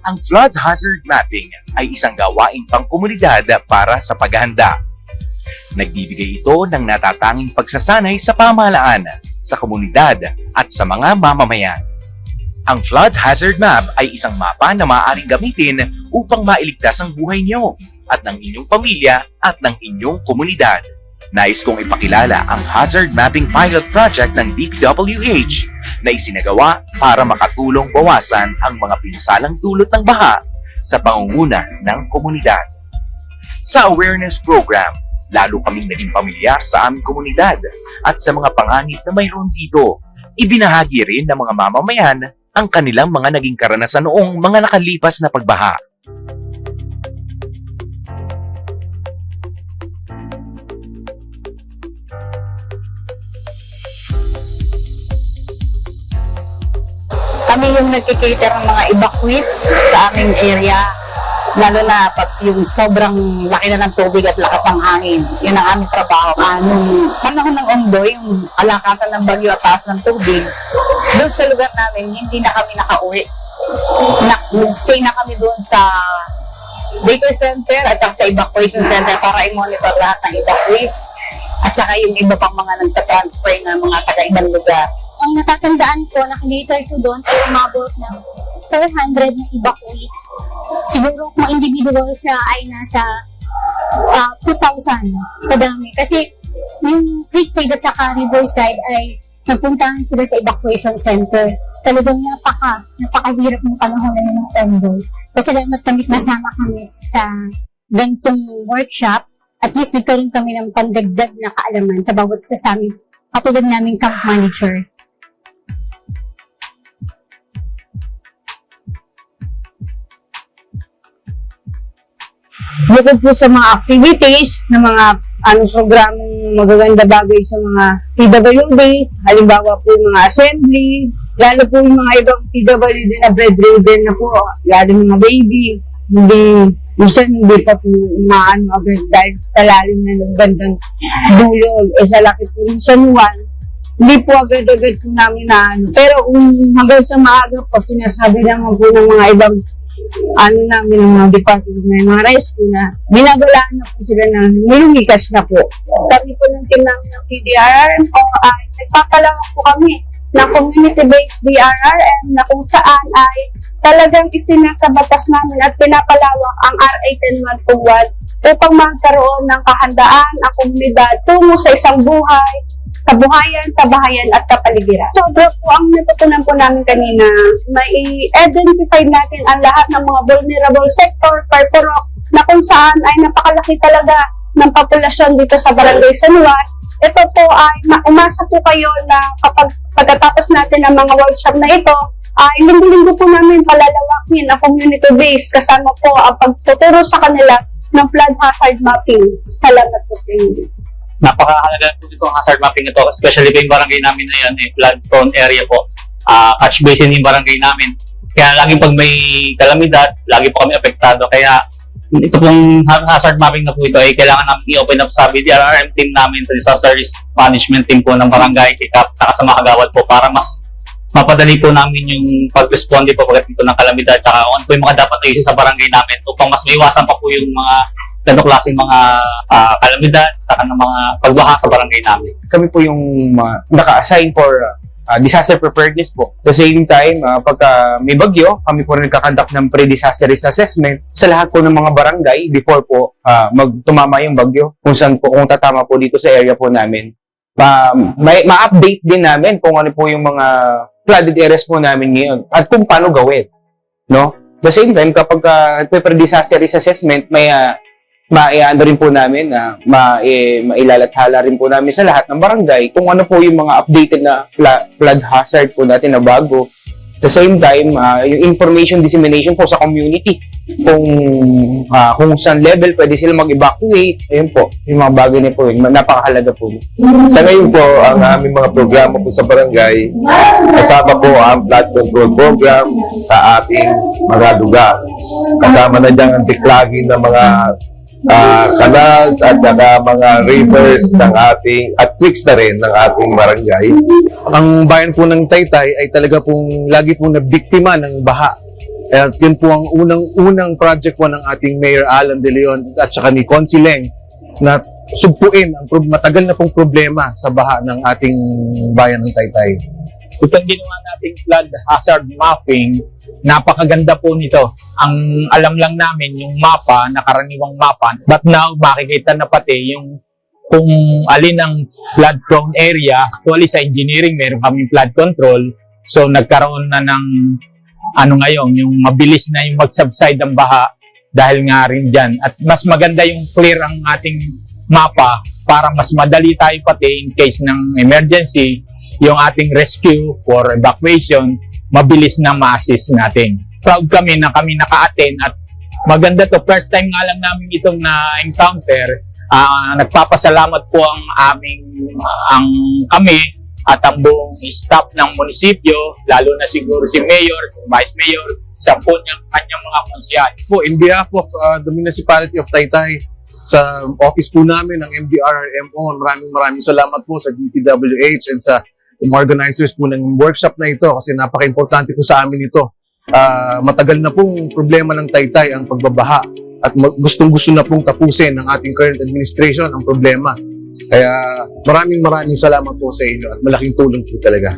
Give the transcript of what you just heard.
Ang flood hazard mapping ay isang gawaing pangkomunidad para sa paghahanda. Nagbibigay ito ng natatanging pagsasanay sa pamahalaan, sa komunidad at sa mga mamamayan. Ang flood hazard map ay isang mapa na maaaring gamitin upang mailigtas ang buhay niyo at ng inyong pamilya at ng inyong komunidad. Nais kong ipakilala ang Hazard Mapping Pilot Project ng DPWH na isinagawa para makatulong bawasan ang mga pinsalang dulot ng baha sa pangunguna ng komunidad. Sa awareness program, lalo kaming naging pamilyar sa aming komunidad at sa mga panganib na mayroon dito. Ibinahagi rin ng mga mamamayan ang kanilang mga naging karanasan noong mga nakalipas na pagbaha. Kami yung nagkikater ng mga evacuees sa aming area, lalo na pag yung sobrang laki na ng tubig at lakas ng hangin. Yun ang aming trabaho. Nung panahon ng Ondoy, yung alakasan ng bagyo at taas ng tubig, doon sa lugar namin, hindi na kami nakauwi. Stay na kami doon sa daycare center at saka sa evacuation center para i-monitor lahat ng evacuees at saka yung iba pang mga nagtatransfer ng mga taga-ibang lugar. Ang natatandaan ko, nakalater ko doon ay umabot ng 400 na evacuees. Siguro kung individual siya ay nasa 2,000 sa dami. Kasi yung Creekside at saka Riverside ay nagpuntahan sila sa evacuation center. Talagang napakahirap ng panahon na ng Ondoy. Kasi salamat kami nasama kami sa ganitong workshop. At least nagkaroon kami ng pandagdag na kaalaman sa bawat isa sa amin, katulad naming camp manager. Bukod po sa mga activities na mga programang magaganda bagay sa mga PWD, halimbawa po yung mga assembly, lalo po yung mga ibang PWD na bedridden na po, lalo mga baby, hindi pa po maano agad dahil sa lalim na ng bandang dulo, sa laki po ng San Juan, hindi po agad-agad po namin na pero kung hanggang sa maaga po, sinasabi naman po ng mga ibang namin ng mga department na mga rescue na binabalaan na po sila na nilumikas na po. Kami po ng team namin ng PDRRM ay nagpapalawak po kami ng community-based DRRM na kung saan ay talagang isinasabatas namin at pinapalawak ang RA 10121 upang magkaroon ng kahandaan ang komunidad tungo sa isang kabuhayan, kabahayan at kapaligiran. Sobra po ang natutunan po namin kanina, may i-identify natin ang lahat ng mga vulnerable sector, Parporok, na kung saan ay napakalaki talaga ng populasyon dito sa Barangay San Juan. Ito po ay umasa po kayo na kapag pagkatapos natin ang mga workshop na ito, ay linggo-linggo po namin palalawakin ang community base kasama po ang pagtuturo sa kanila ng flood hazard mapping. Salamat po sa inyo. Napakahalaga po ito ang hazard mapping ito, especially po yung barangay namin na yan, flood prone area po. Catch basin yung barangay namin. Kaya laging pag may kalamidad, lagi po kami apektado. Kaya ito pong hazard mapping na po ito ay kailangan namin i-open up sa BDRRM team namin, sa disaster risk management team po ng barangay, kasama kagawad po para mas mapadali po namin yung pag-responde po pagdating po ng kalamidad at ano po yung mga dapat ayusin sa barangay namin upang mas maiwasan pa po yung mga ganito klaseng mga kalamidad at ng mga pagbaha sa barangay namin. Kami po yung naka-assign for disaster preparedness po. At the same time, pagka may bagyo, kami po rin nagkakandak ng pre-disaster risk assessment sa lahat po ng mga barangay before po magtumama yung bagyo. Kung saan po, kung tatama po dito sa area po namin. Ma-update din namin kung ano po yung mga flooded areas po namin ngayon at kung paano gawin. No? At the same time, kapag pre-disaster risk assessment, may maiano rin po namin na mailalathala rin po namin sa lahat ng barangay kung ano po yung mga updated na flood hazard po natin na bago. At the same time, yung information dissemination po sa community kung saan level pwede sila mag-evacuate. Ayun po, yung mga bagay na po yun, napakahalaga po. Sa ngayon po, ang aming mga programa po sa barangay, kasama po ang flood control program sa ating mga lugar. Kasama na dyan ang declogging ng mga canals at mga rivers ng ating at creeks na rin ng ating barangay. Ang bayan po ng Taytay ay talaga pong lagi pong nabiktima ng baha. At yun po ang unang project po ng ating Mayor Alan De Leon at saka ni Consi Leng na sugpuin ang matagal na pong problema sa baha ng ating bayan ng Taytay. Itong ginawa nating flood hazard mapping, napakaganda po nito. Ang alam lang namin yung mapa, nakaraniwang mapa, but now makikita na pati yung kung alin ang flood prone area. Actually sa engineering meron kaming flood control, so nagkaroon na ng ngayon, yung mabilis na yung mag-subside ang baha dahil nga rin dyan. At mas maganda yung clear ang ating mapa para mas madali tayo pati in case ng emergency, yung ating rescue for evacuation, mabilis na ma-assist natin. Proud kami na kami naka-attend at maganda to. First time nga lang namin itong na-encounter. Nagpapasalamat po kami at ang buong staff ng munisipyo, lalo na siguro si Mayor, Vice Mayor, sa po kanyang mga konsyal. Po, in behalf of the Municipality of Taytay, sa office po namin ng MDRRMO, maraming salamat po sa DPWH and sa organizers po ng workshop na ito kasi napaka-importante po sa amin ito. Matagal na pong problema ng Taytay ang pagbabaha at gustong-gusto na pong tapusin ng ating current administration ang problema. Kaya maraming salamat po sa inyo at malaking tulong po talaga.